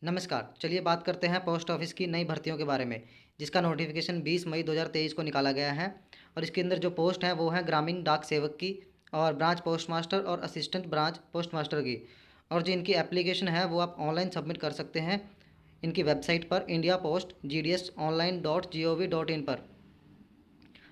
नमस्कार। चलिए बात करते हैं पोस्ट ऑफिस की नई भर्तियों के बारे में, जिसका नोटिफिकेशन 20 मई 2023 को निकाला गया है। और इसके अंदर जो पोस्ट हैं वो है ग्रामीण डाक सेवक की और ब्रांच पोस्ट मास्टर और असिस्टेंट ब्रांच पोस्ट मास्टर की। और जो इनकी एप्लीकेशन है वो आप ऑनलाइन सबमिट कर सकते हैं इनकी वेबसाइट पर indiapostsgdsonline.gov.in पर।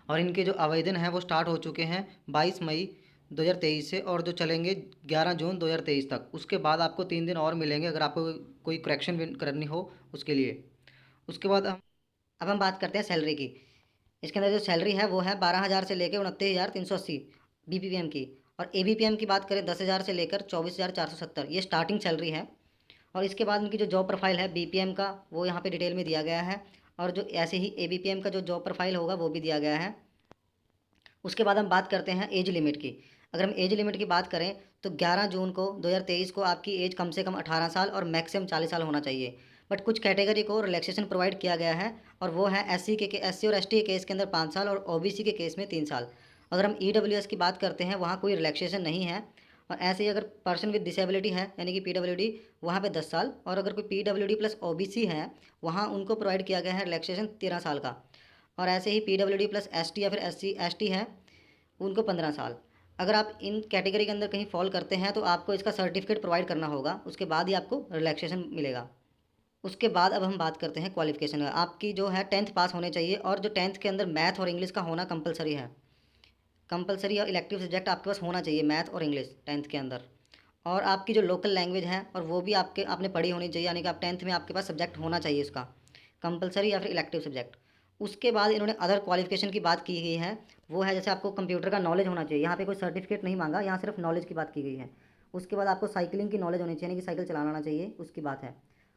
और इनके जो आवेदन हैं वो स्टार्ट हो चुके हैं 22 मई 2023 से, और जो चलेंगे 11 जून 2023 तक। उसके बाद आपको 3 दिन और मिलेंगे अगर आपको कोई करेक्शन करनी हो उसके लिए। उसके बाद अब हम बात करते हैं सैलरी की। इसके अंदर जो सैलरी है वो है 12,000 से लेकर 29,380 BPPM की। और ABPM की बात करें 10,000 से लेकर 24,470, ये स्टार्टिंग सैलरी है। और इसके बाद उनकी जो जॉब प्रोफाइल है BPM का वो यहाँ पे डिटेल में दिया गया है, और जो ऐसे ही ABPM का जो जॉब प्रोफाइल होगा वो भी दिया गया है। उसके बाद हम बात करते हैं एज लिमिट की। अगर हम एज लिमिट की बात करें तो 11 जून को 2023 को आपकी एज कम से कम 18 साल और मैक्सिमम 40 साल होना चाहिए। बट कुछ कैटेगरी को रिलैक्सेशन प्रोवाइड किया गया है, और वो है SC और ST के केस के अंदर 5 साल और OBC के केस में 3 साल। अगर हम EWS की बात करते हैं वहाँ कोई रिलैक्सेशन नहीं है। और ऐसे ही अगर पर्सन विद डिसेबिलिटी है यानी कि PWD, वहाँ पे 10 साल। और अगर कोई PWD प्लस OBC है वहाँ उनको प्रोवाइड किया गया है रिलैक्सेशन 13 साल का। और ऐसे ही PWD प्लस ST या फिर SC ST है उनको 15 साल। अगर आप इन कैटेगरी के अंदर कहीं फॉल करते हैं तो आपको इसका सर्टिफिकेट प्रोवाइड करना होगा, उसके बाद ही आपको रिलैक्सेशन मिलेगा। उसके बाद अब हम बात करते हैं क्वालिफिकेशन का। आपकी जो है 10th पास होने चाहिए, और जो 10th के अंदर मैथ और इंग्लिश का होना कंपलसरी है। कंपलसरी और इलेक्टिव सब्जेक्ट आपके पास होना चाहिए मैथ और इंग्लिश 10th के अंदर। और आपकी जो लोकल लैंग्वेज है और वो भी आपने पढ़ी होनी चाहिए, यानी कि आप 10th में आपके पास सब्जेक्ट होना चाहिए इसका कंपलसरी या फिर इलेक्टिव सब्जेक्ट। उसके बाद इन्होंने अदर क्वालिफिकेशन की बात की गई है, वो है जैसे आपको कंप्यूटर का नॉलेज होना चाहिए। यहाँ पे कोई सर्टिफिकेट नहीं मांगा, यहाँ सिर्फ नॉलेज की बात की गई है। उसके बाद आपको साइकिलिंग की नॉलेज होनी चाहिए, यानी कि साइकिल चलाना आना चाहिए, उसकी बात है।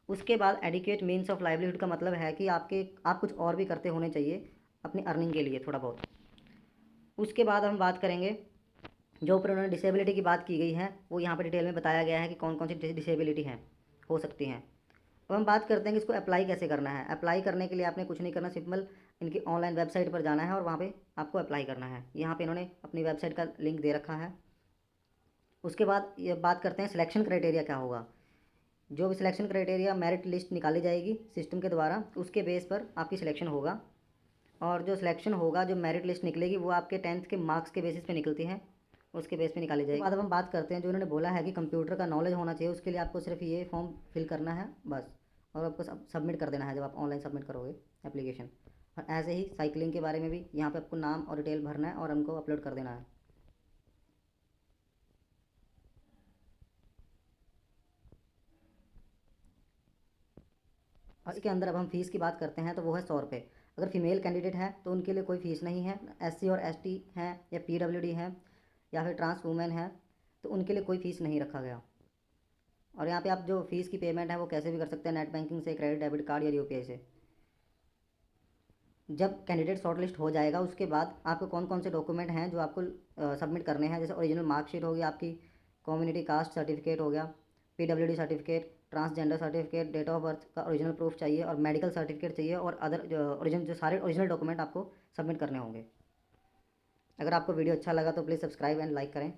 उसके बाद एडिक्वेट मीन्स ऑफ लाइवलीहुड का मतलब है कि आप कुछ और भी करते होने चाहिए अपनी अर्निंग के लिए थोड़ा बहुत। उसके बाद हम बात करेंगे जो ऊपर उन्होंने डिसेबिलिटी की बात की गई है वो यहाँ पर डिटेल में बताया गया है कि कौन कौन सी डिसेबिलिटी हैं हो सकती हैं। अब हम बात करते हैं कि इसको अप्लाई कैसे करना है। अप्लाई करने के लिए आपने कुछ नहीं करना, सिंपल इनकी ऑनलाइन वेबसाइट पर जाना है और वहाँ पे आपको अप्लाई करना है। यहाँ पे इन्होंने अपनी वेबसाइट का लिंक दे रखा है। उसके बाद ये बात करते हैं सिलेक्शन क्राइटेरिया क्या होगा। जो भी सिलेक्शन क्राइटेरिया मेरिट लिस्ट निकाली जाएगी सिस्टम के द्वारा, उसके बेस पर आपकी सिलेक्शन होगा। और जो सिलेक्शन होगा, जो मेरिट लिस्ट निकलेगी वो आपके 10th के मार्क्स के बेसिस पे निकलती है, उसके बेस पे निकाली जाएगी। बाद अब हम बात करते हैं जो इन्होंने बोला है कि कंप्यूटर का नॉलेज होना चाहिए, उसके लिए आपको सिर्फ ये फॉर्म फिल करना है बस, और आपको सबमिट कर देना है जब आप ऑनलाइन सबमिट करोगे एप्लीकेशन। और ऐसे ही साइकिलिंग के बारे में भी यहाँ पे आपको नाम और डिटेल भरना है और हमको अपलोड कर देना है। और इसके अंदर अब हम फीस की बात करते हैं तो वो है 100 रुपये। अगर फीमेल कैंडिडेट है तो उनके लिए कोई फ़ीस नहीं है। SC और ST हैं या PWD हैं या फिर ट्रांस वूमेन है तो उनके लिए कोई फ़ीस नहीं रखा गया। और यहाँ पे आप जो फ़ीस की पेमेंट है वो कैसे भी कर सकते हैं, नेट बैंकिंग से, क्रेडिट डेबिट कार्ड या UPI से। जब कैंडिडेट शॉर्टलिस्ट हो जाएगा उसके बाद आपको कौन कौन से डॉक्यूमेंट हैं जो आपको सबमिट करने हैं, जैसे ओरिजिनल मार्कशीट होगी आपकी, कम्युनिटी कास्ट सर्टिफिकेट हो गया, PWD certificate, transgender certificate, date of birth का ओरिजिनल प्रूफ चाहिए, और मेडिकल सर्टिफिकेट चाहिए, और अदर जो सारे ओरिजिनल डॉक्यूमेंट आपको सबमिट करने होंगे। अगर आपको वीडियो अच्छा लगा तो प्लीज़ सब्सक्राइब एंड लाइक करें।